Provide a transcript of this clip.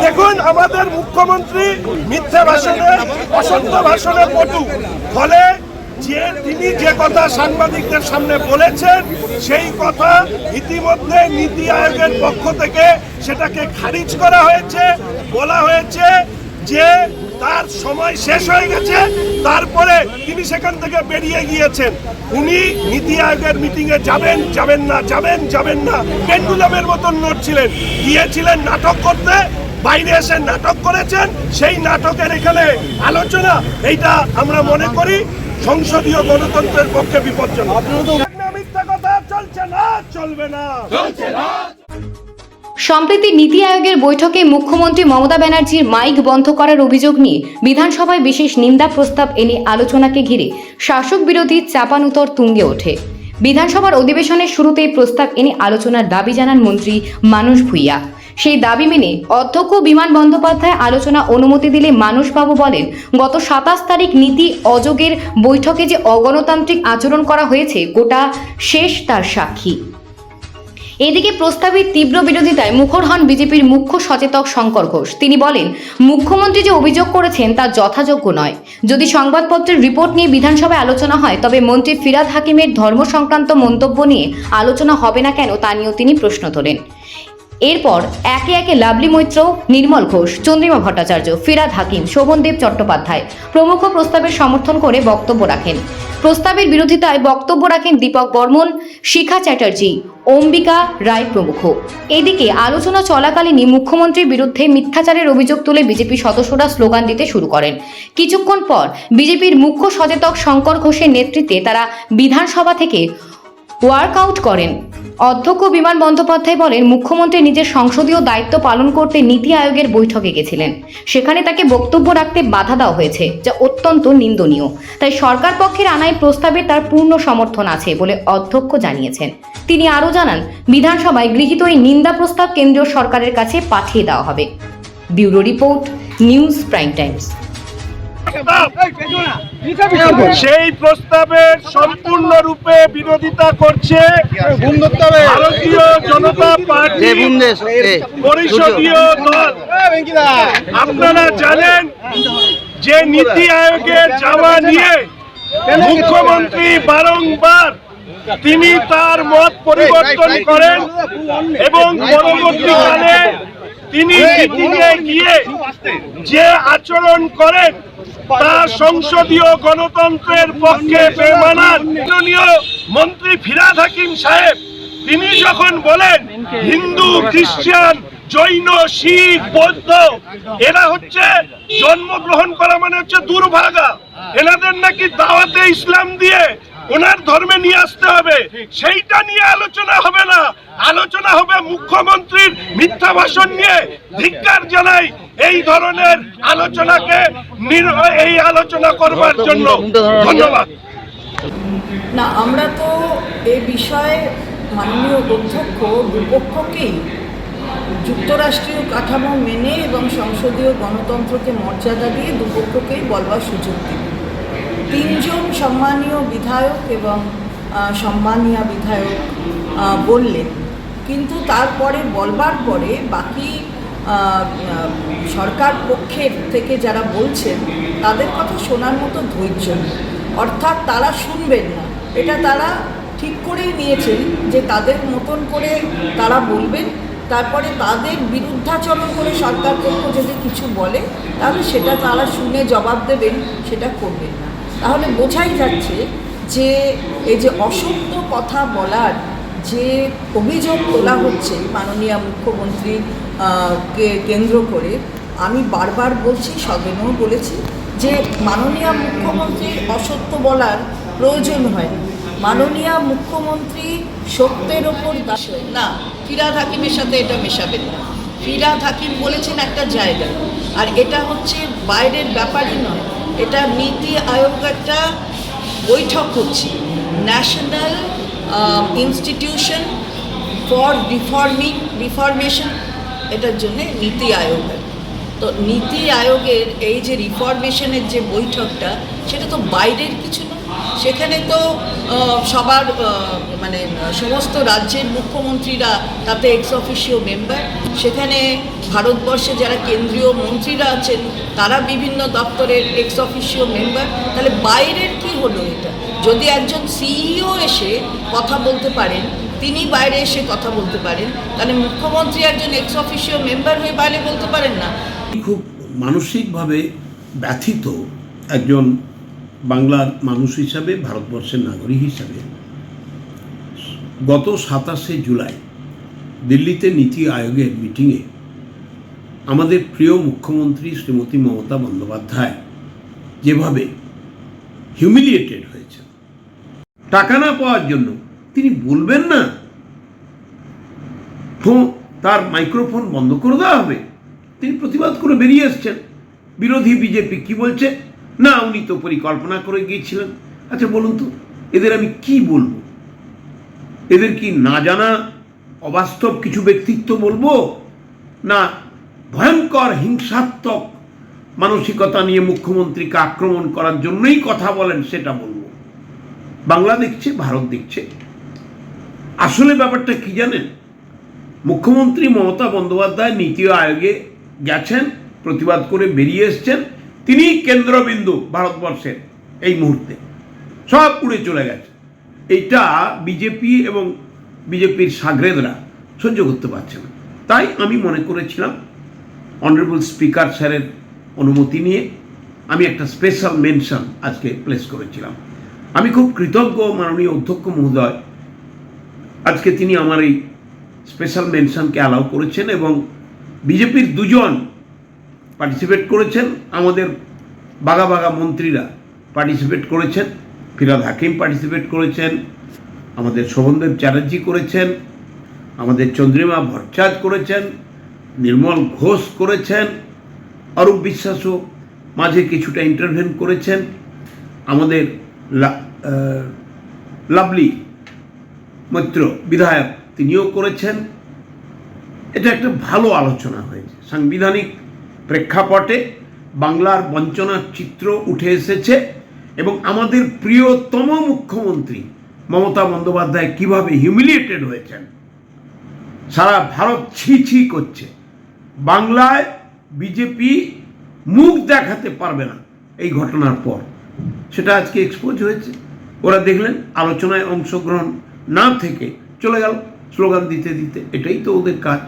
দেখুন, আমাদের মুখ্যমন্ত্রী মিথ্যা ভাষণে, অসত্য ভাষণে পটু, ফলে যে তিনি যে কথা সাংবাদিকদের সামনে বলেছেন সেই কথা ইতিমধ্যে নীতি আয়োগের পক্ষ থেকে সেটাকে খারিজ করা হয়েছে। বলা হয়েছে যে তার সময় শেষ হয়ে গেছে, তারপরে তিনি সেখান থেকে বেরিয়ে গিয়েছেন। উনি নীতি আয়োগের মিটিংয়ে যাবেন যাবেন না, যাবেন যাবেন না, পেন্ডুলামের মতন নড়ছিলেন। গিয়েছিলেন নাটক করতে, বাইরে এসে নাটক করেছেন। সেই নাটকের এখানে আলোচনা, এইটা আমরা মনে করি সংসদীয় গণতন্ত্রের পক্ষে বিপজ্জনক। মিথ্যা কথা চলছে না, চলবে না, চলছে না। সম্প্রতি নীতি আয়োগের বৈঠকে মুখ্যমন্ত্রী মমতা ব্যানার্জির মাইক বন্ধ করার অভিযোগ নিয়ে বিধানসভায় বিশেষ নিন্দা প্রস্তাব এনে আলোচনাকে ঘিরে শাসক বিরোধী চাপানুতর তুঙ্গে ওঠে। বিধানসভার অধিবেশনের শুরুতেই প্রস্তাব এনে আলোচনার দাবি জানান মন্ত্রী মানস ভূঁইয়া। সেই দাবি মেনে অধ্যক্ষ বিমান বন্দ্যোপাধ্যায় আলোচনা অনুমতি দিলে মানসবাবু বলেন, গত 27 তারিখ নীতি আয়োগের বৈঠকে যে অগণতান্ত্রিক আচরণ করা হয়েছে গোটা শেষ তার সাক্ষী। এদিকে প্রস্তাবের তীব্র বিরোধিতায় মুখর হন বিজেপির মুখ্য সচেতক শঙ্কর ঘোষ। তিনি বলেন, মুখ্যমন্ত্রী যে অভিযোগ করেছেন তা যথাযোগ্য নয়। যদি সংবাদপত্রের রিপোর্ট নিয়ে বিধানসভায় আলোচনা হয় তবে মন্ত্রী ফিরহাদ হাকিমের ধর্ম সংক্রান্ত মন্তব্য নিয়ে আলোচনা হবে না কেন তা নিয়েও তিনি প্রশ্ন তোলেন। এরপর একে একে লাভলি মৈত্র, নির্মল ঘোষ, চন্দ্রিমা ভট্টাচার্য, ফিরহাদ হাকিম, শোভনদেব চট্টোপাধ্যায় প্রমুখ প্রস্তাবের সমর্থন করে বক্তব্য রাখেন। প্রস্তাবের বিরোধিতায় বক্তব্য রাখেন দীপক বর্মন, শিখা চ্যাটার্জি, অম্বিকা রায় প্রমুখ। এদিকে আলোচনা চলাকালীনই মুখ্যমন্ত্রীর বিরুদ্ধে মিথ্যাচারের অভিযোগ তুলে বিজেপি সদস্যরা স্লোগান দিতে শুরু করেন। কিছুক্ষণ পর বিজেপির মুখ্য সচেতক শঙ্কর ঘোষের নেতৃত্বে তারা বিধানসভা থেকে ওয়ার্কআউট করেন। অধ্যক্ষ বিমান বন্দ্যোপাধ্যায় বলেন, মুখ্যমন্ত্রী নিজের সংসদীয় দায়িত্ব পালন করতে নীতি আয়োগের বৈঠকে গেছিলেন। সেখানে তাকে বক্তব্য রাখতে বাধা দেওয়া হয়েছে, যা অত্যন্ত নিন্দনীয়। তাই সরকার পক্ষের আনায় প্রস্তাবে তার পূর্ণ সমর্থন আছে বলে অধ্যক্ষ জানিয়েছেন। তিনি আরও জানান, বিধানসভায় গৃহীত এই নিন্দা প্রস্তাব কেন্দ্রীয় সরকারের কাছে পাঠিয়ে দেওয়া হবে। Bureau report, news prime Times. সেই প্রস্তাবের সম্পূর্ণরূপে বিরোধিতা করছে ভারতীয় জনতা পার্টি পরিষদীয় দল। আপনারা জানেন যে নীতি আয়োগে যাওয়া নিয়ে মুখ্যমন্ত্রী বারংবার তিনি তার মত পরিবর্তন করেন এবং পরবর্তীকালে তিনি মিটিংয়ে গিয়ে যে আচরণ করেন তা সংসদীয় গণতন্ত্রের পক্ষে বেমানান। মাননীয় মন্ত্রী ফিরহাদ হাকিম সাহেব তিনি যখন বলেন হিন্দু, খ্রিস্টান, জৈন, শিখ, বৌদ্ধ এরা হচ্ছে জন্মগ্রহণ করা মানে হচ্ছে দুর্ভাগা, এনাদের নাকি দাওয়াতে ইসলাম দিয়ে ওনার ধর্মে নিয়ে আসতে হবে, সেইটা নিয়ে আলোচনা হবে না। আলোচনা হবে মুখ্যমন্ত্রীর মিথ্যা ভাষণ নিয়ে। ধিক্কার জানাই এই ধরনের আলোচনাকে, এই আলোচনা করবার জন্য। ধন্যবাদ। না, আমরা তো এই বিষয়ে মাননীয় অধ্যক্ষ দুপক্ষকেই যুক্তরাষ্ট্রীয় কাঠামো মেনে এবং সংসদীয় গণতন্ত্রকে মর্যাদা দিয়ে দুপক্ষকেই বলবার সুযোগ দিই। 3 জন সম্মানীয় বিধায়ক এবং সম্মানীয় বিধায়ক বললেন, কিন্তু তারপরে বলবার পরে বাকি সরকার পক্ষের থেকে যারা বলছেন তাদের কথা শোনার মতো ধৈর্য নেই, অর্থাৎ তারা শুনবেন না। এটা তারা ঠিক করেই নিয়েছেন যে তাদের মতন করে তারা বলবেন, তারপরে তাদের বিরুদ্ধাচরণ করে সরকার পক্ষ যদি কিছু বলে তাহলে সেটা তারা শুনে জবাব দেবেন, সেটা করবেন না। তাহলে বোঝাই যাচ্ছে যে এই যে অসত্য কথা বলার যে অভিযোগ তোলা হচ্ছে মাননীয় মুখ্যমন্ত্রী কে কেন্দ্র করে, আমি বারবার বলছি, সদনেও বলেছি যে মাননীয় মুখ্যমন্ত্রী অসত্য বলার প্রয়োজন হয়। মাননীয় মুখ্যমন্ত্রী সত্যের ওপর না, ফিরহাদ হাকিমের সাথে এটা মেশাবেন না। ফিরহাদ হাকিম বলেছেন একটা জায়গা, আর এটা হচ্ছে বাইরের ব্যাপারই নয়। এটা নীতি আয়োগ একটা বৈঠক হচ্ছে, ন্যাশনাল ইনস্টিটিউশন ফর রিফরমেশন, এটার জন্যে নীতি আয়োগ। তো নীতি আয়োগের এই যে রিফরমেশনের যে বৈঠকটা, সেটা তো বাইরের কিছু না, সেখানে তো সবার মানে সমস্ত রাজ্যের মুখ্যমন্ত্রীরা তাতে এক্স অফিসিও মেম্বার, সেখানে ভারতবর্ষে যারা কেন্দ্রীয় মন্ত্রীরা আছেন তারা বিভিন্ন দপ্তরের এক্স অফিসিও মেম্বার। তাহলে বাইরের কি হলো এটা? যদি একজন সিইও এসে কথা বলতে পারেন, তিনি বাইরে এসে কথা বলতে পারেন, তাহলে মুখ্যমন্ত্রী একজন এক্স অফিসিও মেম্বার হয়ে বাইরে বলতে পারেন না? খুব মানসিকভাবে ব্যথিত একজন বাংলার মানুষ হিসাবে, ভারতবর্ষের নাগরিক হিসাবে। গত 27শে জুলাই দিল্লিতে নীতি আয়োগের মিটিংয়ে আমাদের প্রিয় মুখ্যমন্ত্রী শ্রীমতী মমতা বন্দ্যোপাধ্যায় যেভাবে হিউমিলিয়েটেড হয়েছে, টাকা না পাওয়ার জন্য তিনি বলবেন না, তার মাইক্রোফোন বন্ধ করে দেওয়া হবে, তিনি প্রতিবাদ করে বেরিয়ে এসছেন। বিরোধী বিজেপি কি বলছে? না, উনি তো পরিকল্পনা করে গিয়েছিলেন। আচ্ছা বলুন তো, এদের আমি কি বলবো? এদের কি না জানা অবাস্তব কিছু ব্যক্তিত্ব বলবো, না ভয়ঙ্কর হিংসাত্মক মানসিকতা নিয়ে মুখ্যমন্ত্রীকে আক্রমণ করার জন্যই কথা বলেন সেটা বলবো? বাংলা দেখছে, ভারত দেখছে। আসলে ব্যাপারটা কি জানেন? মুখ্যমন্ত্রী মমতা বন্দ্যোপাধ্যায় নীতি আয়োগে গেছেন, প্রতিবাদ করে বেরিয়ে এসছেন। তিনি কেন্দ্রবিন্দু ভারতবর্ষের এই মুহূর্তে, সব উড়ে চলে গেছে। এইটা বিজেপি এবং বিজেপির সাগরেদরা সহ্য করতে পারছে না। তাই আমি মনে করেছিলাম অনারেবল স্পিকার স্যারের অনুমতি নিয়ে আমি একটা স্পেশাল মেনশন আজকে প্লেস করেছিলাম। আমি খুব কৃতজ্ঞ মাননীয় অধ্যক্ষ মহোদয়, আজকে তিনি আমার এই স্পেশাল মেনশনকে অ্যালাউ করেছেন এবং বিজেপির দুজন পার্টিসিপেট করেছেন, আমাদের বাগা বাগা মন্ত্রীরা পার্টিসিপেট করেছেন, ফিরহাদ হাকিম পার্টিসিপেট করেছেন, আমাদের শোভনদেব চ্যাটার্জি করেছেন, আমাদের চন্দ্রিমা ভট্টাচার্য করেছেন, নির্মল ঘোষ করেছেন, অরূপ বিশ্বাসও মাঝে কিছুটা ইন্টারভেন করেছেন, আমাদের লাভলি মৈত্র বিধায়ক তিনিও করেছেন। এটা একটা ভালো আলোচনা হয়েছে। সাংবিধানিক প্রেক্ষাপটে বাংলার বঞ্চনার চিত্র উঠে এসেছে এবং আমাদের প্রিয়তম মুখ্যমন্ত্রী মমতা বন্দ্যোপাধ্যায় কিভাবে হিউমিলিয়েটেড হয়েছেন, সারা ভারত ছি ছি করছে। বাংলায় বিজেপি মুখ দেখাতে পারবে না এই ঘটনার পর, সেটা আজকে এক্সপোজ হয়েছে। ওরা দেখলেন আলোচনায় অংশগ্রহণ না থেকে চলে গেল স্লোগান দিতে দিতে। এটাই তো ওদের কাজ।